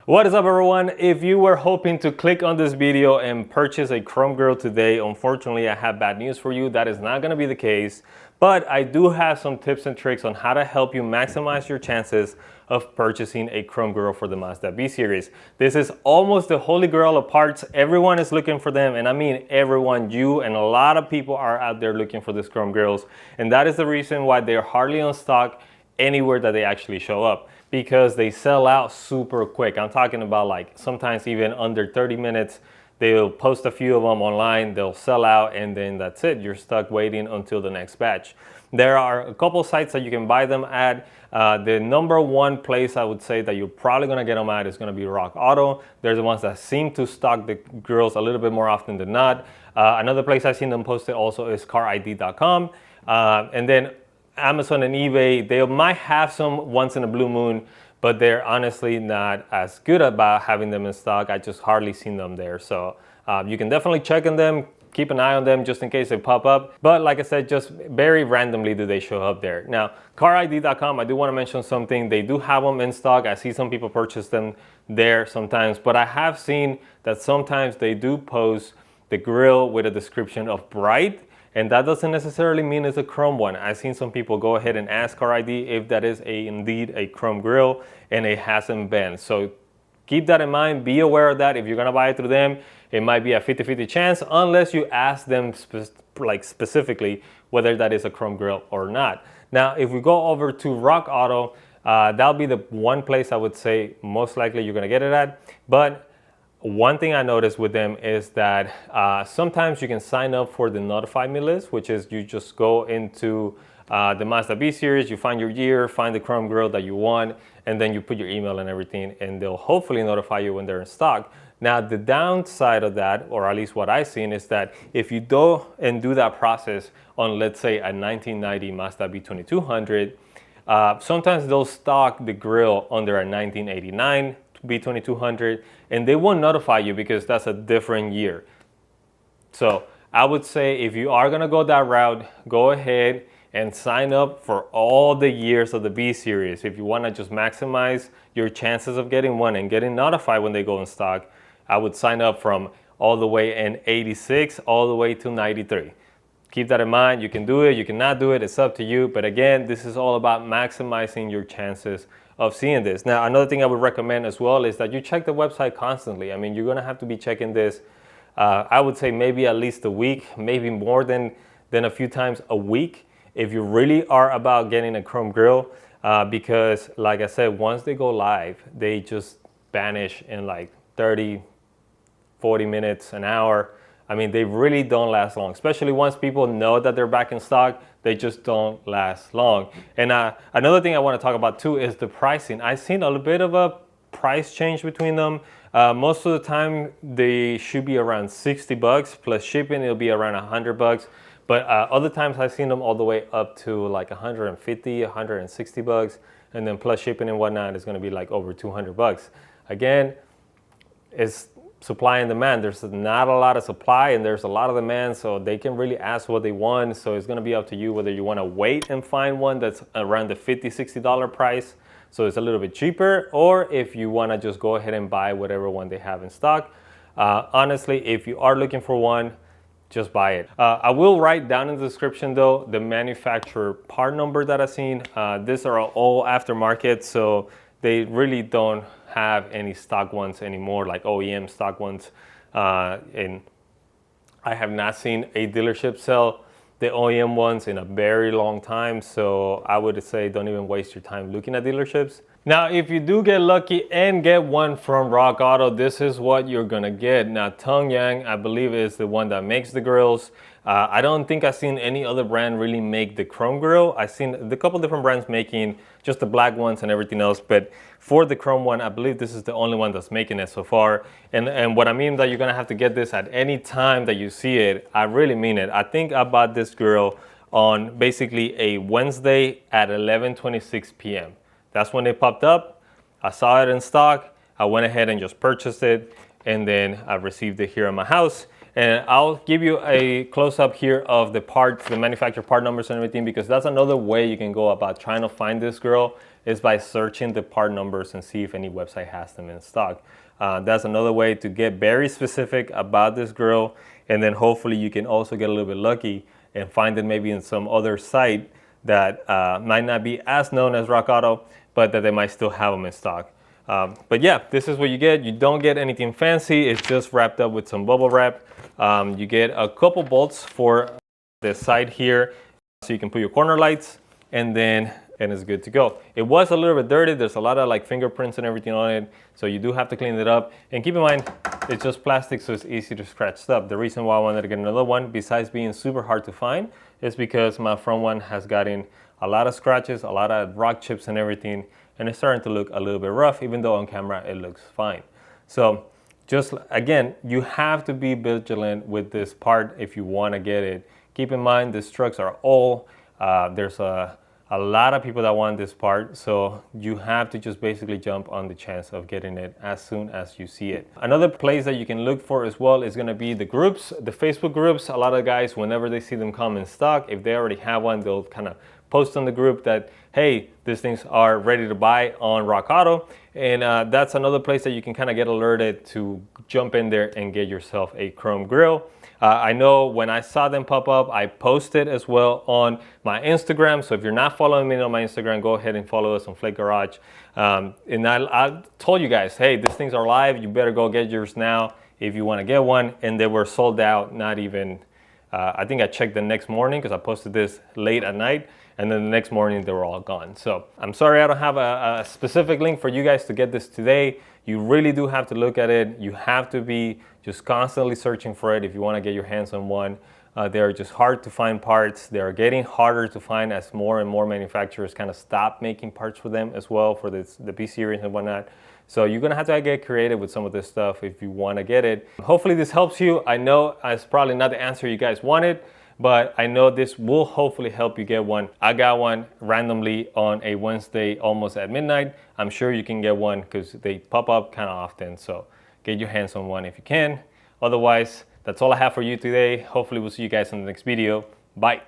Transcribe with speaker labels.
Speaker 1: What is up, everyone? If you were hoping to click on this video and purchase a chrome grille today, unfortunately I have bad news for you. That is not going to be the case, but I do have some tips and tricks on how to help you maximize your chances of purchasing a chrome grille for the Mazda B series. This is almost the holy grail of parts. Everyone is looking for them, and I mean everyone. You and a lot of people are out there looking for these chrome grilles, and that is the reason why they're hardly on stock anywhere that they actually show up, because they sell out super quick. I'm talking about like sometimes even under 30 minutes. They'll post a few of them online, they'll sell out, and then that's it. You're stuck waiting until the next batch. There are a couple sites that you can buy them at. The number one place I would say that you're probably gonna get them at is gonna be Rock Auto. They're the ones that seem to stock the grills a little bit more often than not. Another place I've seen them posted also is carid.com. And then Amazon and eBay, they might have some once in a blue moon, but they're honestly not as good about having them in stock. I just hardly seen them there. So you can definitely check on them, keep an eye on them just in case they pop up. But like I said, just very randomly do they show up there. Now, carid.com, I do want to mention something. They do have them in stock. I see some people purchase them there sometimes, but I have seen that sometimes they do post the grill with a description of bright. And that doesn't necessarily mean it's a chrome one. I've seen some people go ahead and ask Carid if that is indeed a chrome grill, and it hasn't been. So keep that in mind. Be aware of that. If you're gonna buy it through them, it might be a 50-50 chance unless you ask them specifically whether that is a chrome grill or not. Now, if we go over to Rock Auto, that'll be the one place I would say most likely you're gonna get it at. But one thing I noticed with them is that sometimes you can sign up for the Notify Me list, which is you just go into the Mazda B series, you find your year, find the chrome grille that you want, and then you put your email and everything, and they'll hopefully notify you when they're in stock. Now, the downside of that, or at least what I've seen, is that if you go and do that process on, let's say, a 1990 Mazda B2200, sometimes they'll stock the grille under a 1989 B2200, and they won't notify you because that's a different year. So I would say if you are gonna go that route, go ahead and sign up for all the years of the B series. If you wanna just maximize your chances of getting one and getting notified when they go in stock, I would sign up from all the way in 86 all the way to 93. Keep that in mind. You can do it, you cannot do it, it's up to you. But again, this is all about maximizing your chances of seeing this. Now, another thing I would recommend as well is that you check the website constantly. I mean, you're gonna have to be checking this, I would say maybe at least a week, maybe more than a few times a week, if you really are about getting a chrome grille, because like I said, once they go live, they just vanish in like 30, 40 minutes, an hour. I mean, they really don't last long, especially once people know that they're back in stock, they just don't last long. And another thing I want to talk about too is the pricing. I've seen a little bit of a price change between them. Most of the time, they should be around 60 bucks plus shipping, it'll be around 100 bucks. But other times I've seen them all the way up to like 150, 160 bucks. And then plus shipping and whatnot is going to be like over 200 bucks. Again, it's supply and demand. There's not a lot of supply and there's a lot of demand, so they can really ask what they want. So it's going to be up to you whether you want to wait and find one that's around the $50-$60 price, so it's a little bit cheaper, or if you want to just go ahead and buy whatever one they have in stock. Honestly, if you are looking for one, just buy it. I will write down in the description though the manufacturer part number that I've seen. These are all aftermarket, so they really don't have any stock ones anymore, like OEM stock ones. And I have not seen a dealership sell the OEM ones in a very long time. So I would say don't even waste your time looking at dealerships. Now, if you do get lucky and get one from Rock Auto, this is what you're gonna get. Now, Tongyang, I believe, is the one that makes the grills. I don't think I've seen any other brand really make the chrome grill. I've seen a couple different brands making just the black ones and everything else, but for the chrome one, I believe this is the only one that's making it so far. And what I mean that you're gonna have to get this at any time that you see it, I really mean it. I think I bought this grill on basically a Wednesday at 11:26 p.m. That's when it popped up. I saw it in stock. I went ahead and just purchased it, and then I received it here at my house. And I'll give you a close-up here of the parts, the manufacturer part numbers and everything, because that's another way you can go about trying to find this grill. is by searching the part numbers and see if any website has them in stock. That's another way to get very specific about this grill, and then hopefully you can also get a little bit lucky and find it maybe in some other site that might not be as known as Rock Auto, but that they might still have them in stock. But yeah, this is what you get. You don't get anything fancy. It's just wrapped up with some bubble wrap. You get a couple bolts for the side here, so you can put your corner lights, and it's good to go. It was a little bit dirty. There's a lot of like fingerprints and everything on it, so you do have to clean it up. And keep in mind, it's just plastic, so it's easy to scratch stuff. The reason why I wanted to get another one, besides being super hard to find, is because my front one has gotten a lot of scratches, a lot of rock chips and everything, and it's starting to look a little bit rough, even though on camera it looks fine. So just again, you have to be vigilant with this part if you want to get it. Keep in mind, these trucks are old. There's a lot of people that want this part, so you have to just basically jump on the chance of getting it as soon as you see it. Another place that you can look for as well is going to be the groups, the Facebook groups. A lot of guys, whenever they see them come in stock, if they already have one, they'll kind of post on the group that, hey, these things are ready to buy on Rock Auto. And that's another place that you can kind of get alerted to jump in there and get yourself a chrome grill. I know when I saw them pop up, I posted as well on my Instagram. So if you're not following me on my Instagram, go ahead and follow us on Flake Garage. And I told you guys, hey, these things are live. You better go get yours now if you want to get one. And they were sold out, not even, I think I checked the next morning because I posted this late at night. And then the next morning, they were all gone. So I'm sorry I don't have a specific link for you guys to get this today. You really do have to look at it. You have to be just constantly searching for it if you want to get your hands on one. They're just hard to find parts. They're getting harder to find as more and more manufacturers kind of stop making parts for them as well, for the B series and whatnot. So you're going to have to get creative with some of this stuff if you want to get it. Hopefully this helps you. I know it's probably not the answer you guys wanted, but I know this will hopefully help you get one. I got one randomly on a Wednesday almost at midnight. I'm sure you can get one because they pop up kind of often. So get your hands on one if you can. Otherwise, that's all I have for you today. Hopefully we'll see you guys in the next video. Bye.